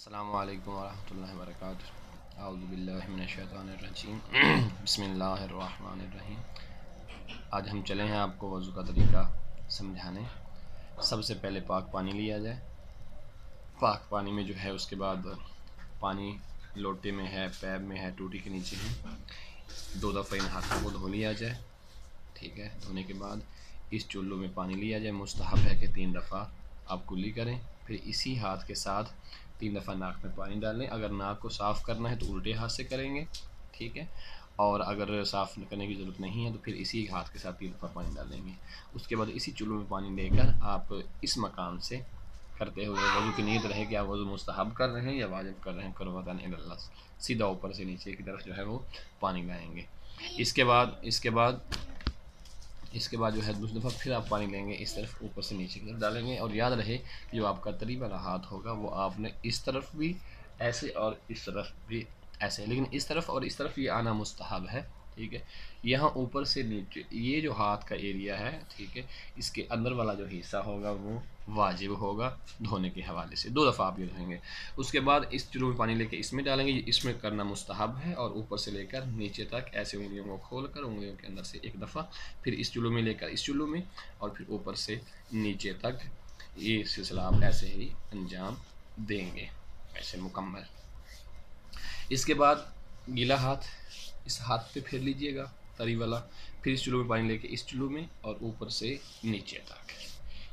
अस्सलामु अलैकुम वरहमतुल्लाहि वबरकातुहू। अऊज़ु बिल्लाहि मिनश शैतानिर रजीम। बिस्मिल्लाहिर्रहमानिर्रहीम। आज हम चले हैं आपको वज़ू का तरीका समझाने। सबसे पहले पाक पानी लिया जाए। पाक पानी में जो है उसके बाद पानी लोटे में है, पैप में है, टूटी के नीचे है, 2 दफ़ा इन हाथों को धो लिया जाए। ठीक है, धोने के बाद इस चुल्लू में पानी लिया जाए। मुस्तहब है कि 3 दफ़ा आप कुल्ली करें, फिर इसी हाथ के साथ 3 दफ़ा नाक में पानी डालें। अगर नाक को साफ़ करना है तो उल्टे हाथ से करेंगे, ठीक है। और अगर साफ़ करने की ज़रूरत नहीं है तो फिर इसी हाथ के साथ 3 दफ़ा पानी डालेंगे। उसके बाद इसी चुल्लू में पानी लेकर आप इस मकाम से करते हुए वज़ू की नीयत रहे कि आप वज़ू मुस्तहब कर रहे हैं या वाजिब कर रहे हैं, कुर्बतन इलल्लाह, सीधा ऊपर से नीचे की तरफ जो है वो पानी लाएंगे। इसके बाद जो है दूसरी दफ़ा फिर आप पानी लेंगे, इस तरफ ऊपर से नीचे की तरफ डालेंगे। और याद रहे कि जो आपका तरी वाला हाथ होगा वो आपने इस तरफ भी ऐसे और इस तरफ भी ऐसे, लेकिन इस तरफ और इस तरफ ये आना मुस्तहब है, ठीक है। यहाँ ऊपर से नीचे ये जो हाथ का एरिया है, ठीक है, इसके अंदर वाला जो हिस्सा होगा वो वाजिब होगा धोने के हवाले से। 2 दफ़ा आप ये धोएंगे। उसके बाद इस चुल्लू में पानी लेके इसमें डालेंगे, इसमें करना मुस्तहब है। और ऊपर से लेकर नीचे तक ऐसे उंगलियों को खोल कर उंगलियों के अंदर से 1 दफ़ा, फिर इस चुल्लू में लेकर इस चुल्लू में, और फिर ऊपर से नीचे तक ये सिलसिला आप ऐसे ही अंजाम देंगे, ऐसे मुकम्मल। इसके बाद गीला हाथ इस हाथ पे फेर लीजिएगा, तरी वाला, फिर इस चुल्लू में पानी लेके इस चुल्लू में और ऊपर से नीचे तक।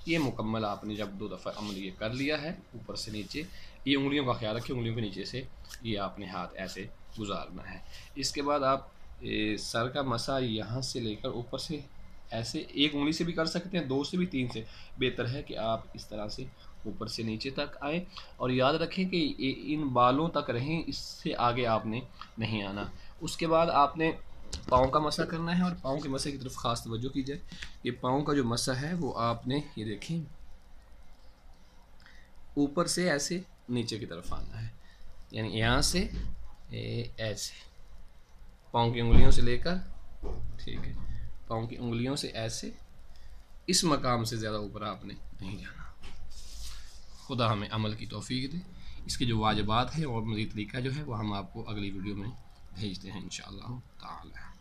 ये मुकम्मल आपने जब 2 दफ़ा अमल ये कर लिया है ऊपर से नीचे, ये उंगलियों का ख्याल रखें, उंगलियों के नीचे से ये आपने हाथ ऐसे गुजारना है। इसके बाद आप सर का मसा यहाँ से लेकर ऊपर से ऐसे 1 उंगली से भी कर सकते हैं, 2 से भी, 3 से। बेहतर है कि आप इस तरह से ऊपर से नीचे तक आए। और याद रखें कि इन बालों तक रहें, इससे आगे आपने नहीं आना। उसके बाद आपने पाँव का मसा करना है, और पाँव के मसे की तरफ ख़ास तवज्जो की जाए। ये पाँव का जो मसा है वो आपने, ये देखें, ऊपर से ऐसे नीचे की तरफ आना है, यानी यहाँ से ऐसे पाँव की उंगलियों से लेकर, ठीक है, पाँव की उंगलियों से ऐसे इस मकाम से ज़्यादा ऊपर आपने नहीं जाना। खुदा हमें अमल की तौफीक दे। इसके जो वाजिबात हैं और मज़ीद तरीका जो है वो हम आपको अगली वीडियो में भेजते हैं इंशाअल्लाह ताला।